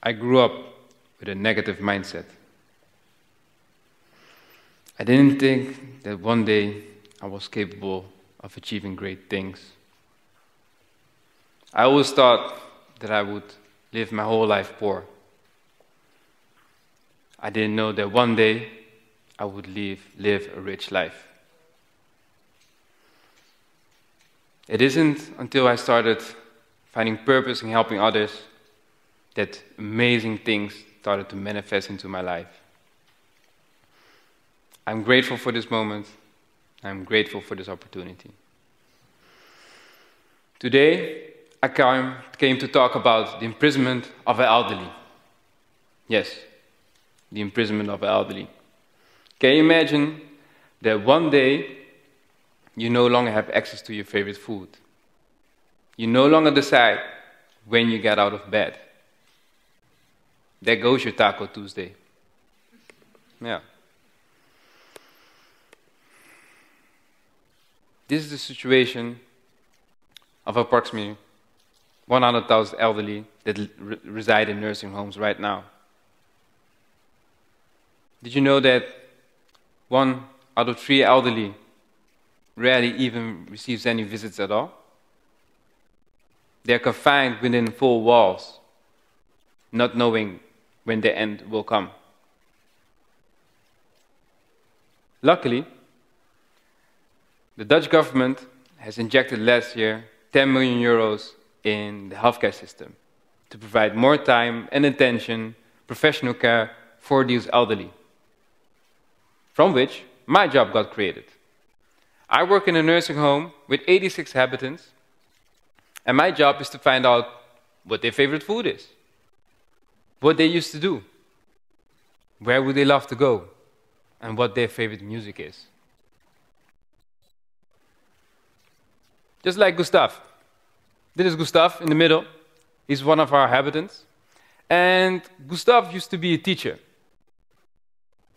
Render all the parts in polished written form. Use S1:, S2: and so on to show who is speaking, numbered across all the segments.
S1: I grew up with a negative mindset. I didn't think that one day I was capable of achieving great things. I always thought that I would live my whole life poor. I didn't know that one day I would live a rich life. It isn't until I started finding purpose in helping others that amazing things started to manifest into my life. I'm grateful for this moment. I'm grateful for this opportunity. Today, I came to talk about the imprisonment of an elderly. Yes, the imprisonment of an elderly. Can you imagine that one day you no longer have access to your favorite food? You no longer decide when you get out of bed. There goes your Taco Tuesday. Yeah. This is the situation of approximately 100,000 elderly that reside in nursing homes right now. Did you know that 1 out of 3 elderly rarely even receives any visits at all? They are confined within 4 walls, not knowing when the end will come. Luckily, the Dutch government has injected last year 10 million euros in the healthcare system to provide more time and attention, professional care for these elderly, from which my job got created. I work in a nursing home with 86 inhabitants, and my job is to find out what their favorite food is, what they used to do, where would they love to go, and what their favorite music is. Just like Gustav. This is Gustav in the middle. He's one of our inhabitants. And Gustav used to be a teacher.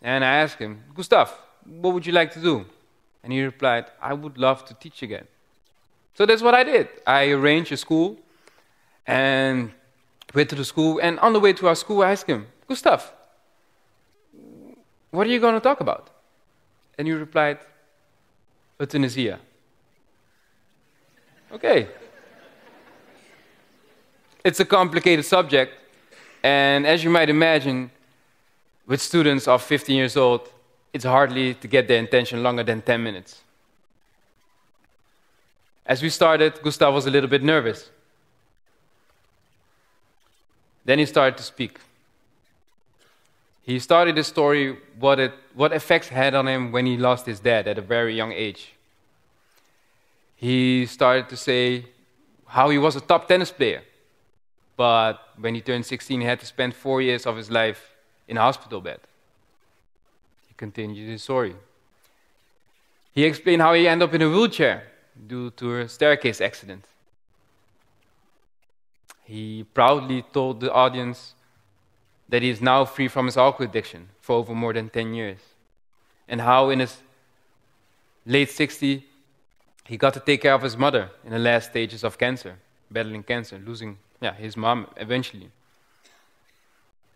S1: And I asked him, Gustav, what would you like to do? And he replied, I would love to teach again. So that's what I did. I arranged a school and went to the school. And on the way to our school, I asked him, Gustav, what are you going to talk about? And he replied, euthanasia. Okay. It's a complicated subject, and as you might imagine, with students of 15 years old, it's hardly to get their attention longer than 10 minutes. As we started, Gustav was a little bit nervous. Then he started to speak. He started his story, what effects had on him when he lost his dad at a very young age. He started to say how he was a top tennis player, but when he turned 16, he had to spend 4 years of his life in a hospital bed. He continued his story. He explained how he ended up in a wheelchair due to a staircase accident. He proudly told the audience that he is now free from his alcohol addiction for over more than 10 years, and how in his late 60s, he got to take care of his mother in the last stages of cancer, battling cancer, losing his mom eventually.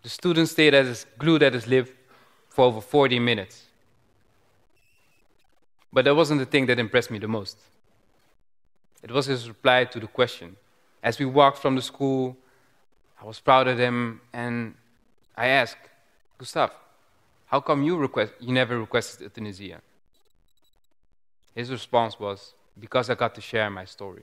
S1: The student stayed glued at his lip for over 40 minutes. But that wasn't the thing that impressed me the most. It was his reply to the question. As we walked from the school, I was proud of him, and I asked, Gustav, how come you never requested euthanasia? His response was, because I got to share my story.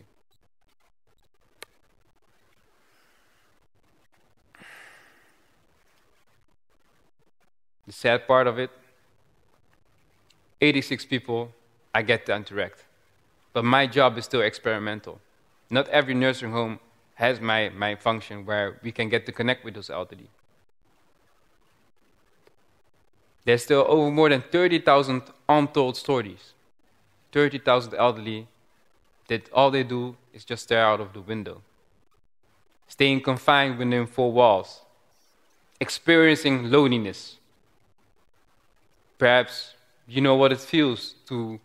S1: The sad part of it, 86 people I get to interact. But my job is still experimental. Not every nursing home has my function where we can get to connect with those elderly. There's still over more than 30,000 untold stories. 30,000 elderly that all they do is just stare out of the window, staying confined within 4 walls, experiencing loneliness. Perhaps you know what it feels to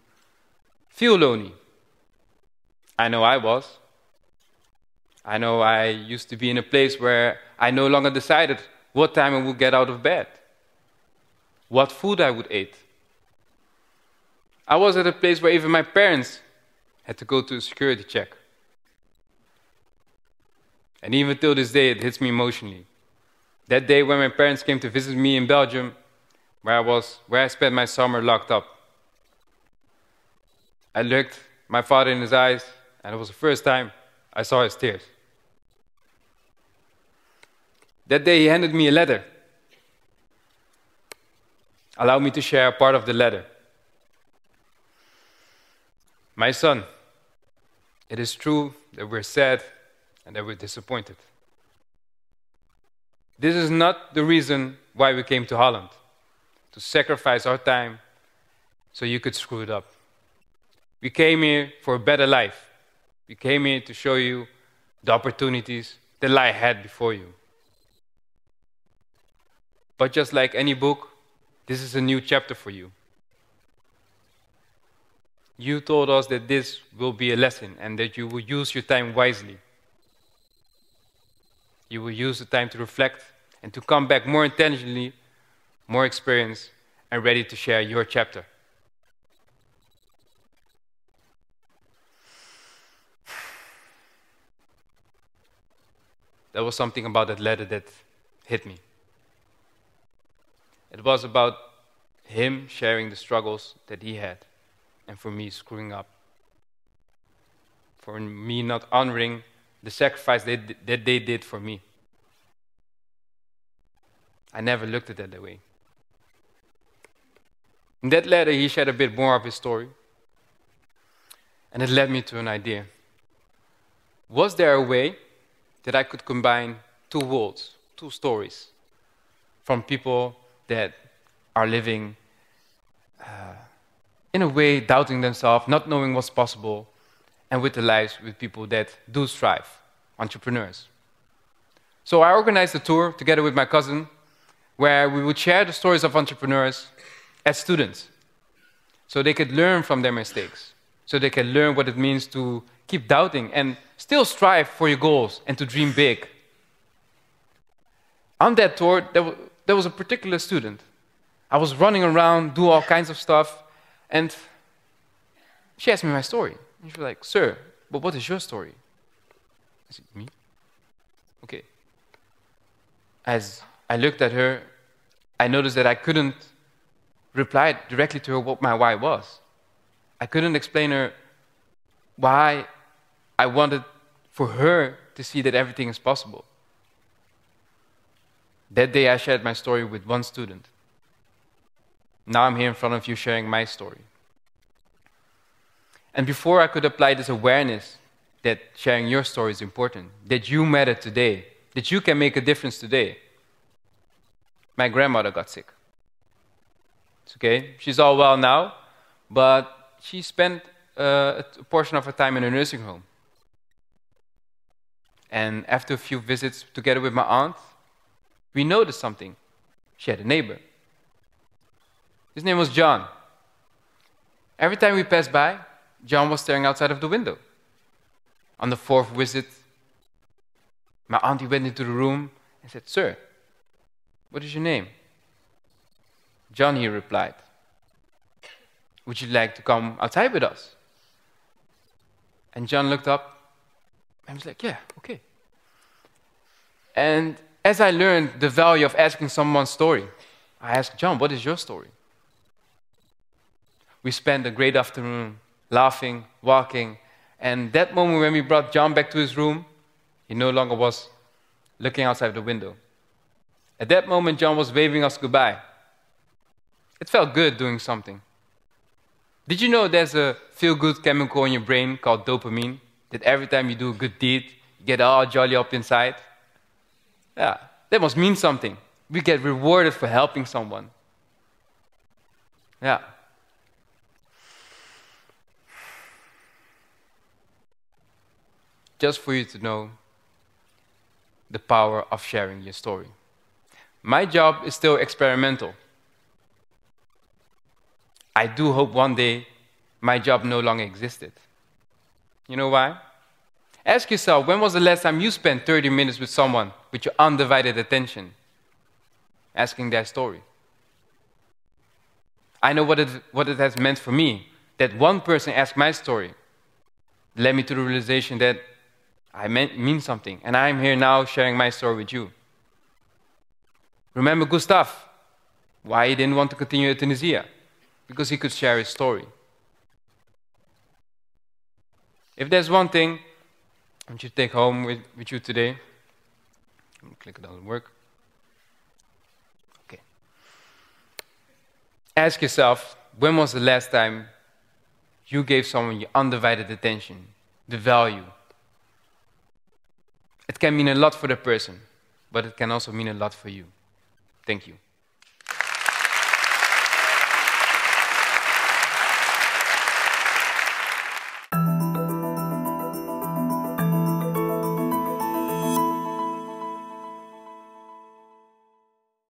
S1: feel lonely. I know I was. I know I used to be in a place where I no longer decided what time I would get out of bed, what food I would eat. I was at a place where even my parents had to go to a security check. And even till this day, it hits me emotionally. That day when my parents came to visit me in Belgium, where I spent my summer locked up, I looked my father in his eyes, and it was the first time I saw his tears. That day he handed me a letter. Allow me to share a part of the letter. My son, it is true that we're sad and that we're disappointed. This is not the reason why we came to Holland, to sacrifice our time so you could screw it up. We came here for a better life. We came here to show you the opportunities that lie ahead before you. But just like any book, this is a new chapter for you. You told us that this will be a lesson and that you will use your time wisely. You will use the time to reflect and to come back more intentionally, more experienced, and ready to share your chapter. There was something about that letter that hit me. It was about him sharing the struggles that he had, and for me screwing up. For me not honoring the sacrifice that they did for me. I never looked at it that way. In that letter, he shared a bit more of his story. And it led me to an idea. Was there a way that I could combine two worlds, two stories, from people that are living in a way doubting themselves, not knowing what's possible, and with the lives with people that do strive, entrepreneurs. So I organized a tour together with my cousin where we would share the stories of entrepreneurs as students so they could learn from their mistakes, so they can learn what it means to keep doubting and still strive for your goals and to dream big. On that tour, there was a particular student. I was running around, do all kinds of stuff, and she asked me my story. And she was like, "Sir, but what is your story?" I said, "Me?" Okay. As I looked at her, I noticed that I couldn't reply directly to her what my why was. I couldn't explain her why I wanted for her to see that everything is possible. That day I shared my story with one student. Now I'm here in front of you sharing my story. And before I could apply this awareness that sharing your story is important, that you matter today, that you can make a difference today, my grandmother got sick. It's okay, she's all well now, but she spent a portion of her time in a nursing home. And after a few visits together with my aunt, we noticed something. She had a neighbor. His name was John. Every time we passed by, John was staring outside of the window. On the fourth visit, my auntie went into the room and said, "Sir, what is your name?" "John," he replied. "Would you like to come outside with us?" And John looked up and was like, "Yeah, okay." And as I learned the value of asking someone's story, I asked John, "What is your story?" We spent a great afternoon laughing, walking, and that moment when we brought John back to his room, he no longer was looking outside the window. At that moment, John was waving us goodbye. It felt good doing something. Did you know there's a feel-good chemical in your brain called dopamine, that every time you do a good deed, you get all jolly up inside? Yeah, that must mean something. We get rewarded for helping someone. Yeah. Just for you to know the power of sharing your story. My job is still experimental. I do hope one day my job no longer existed. You know why? Ask yourself, when was the last time you spent 30 minutes with someone with your undivided attention, asking their story? I know what it has meant for me, that one person asked my story, led me to the realization that I mean something, and I'm here now sharing my story with you. Remember Gustav, why he didn't want to continue at Tunisia? Because he could share his story. If there's one thing I want you to take home with you today, click it doesn't work. Okay. Ask yourself, when was the last time you gave someone your undivided attention, the value? It can mean a lot for the person, but it can also mean a lot for you. Thank you.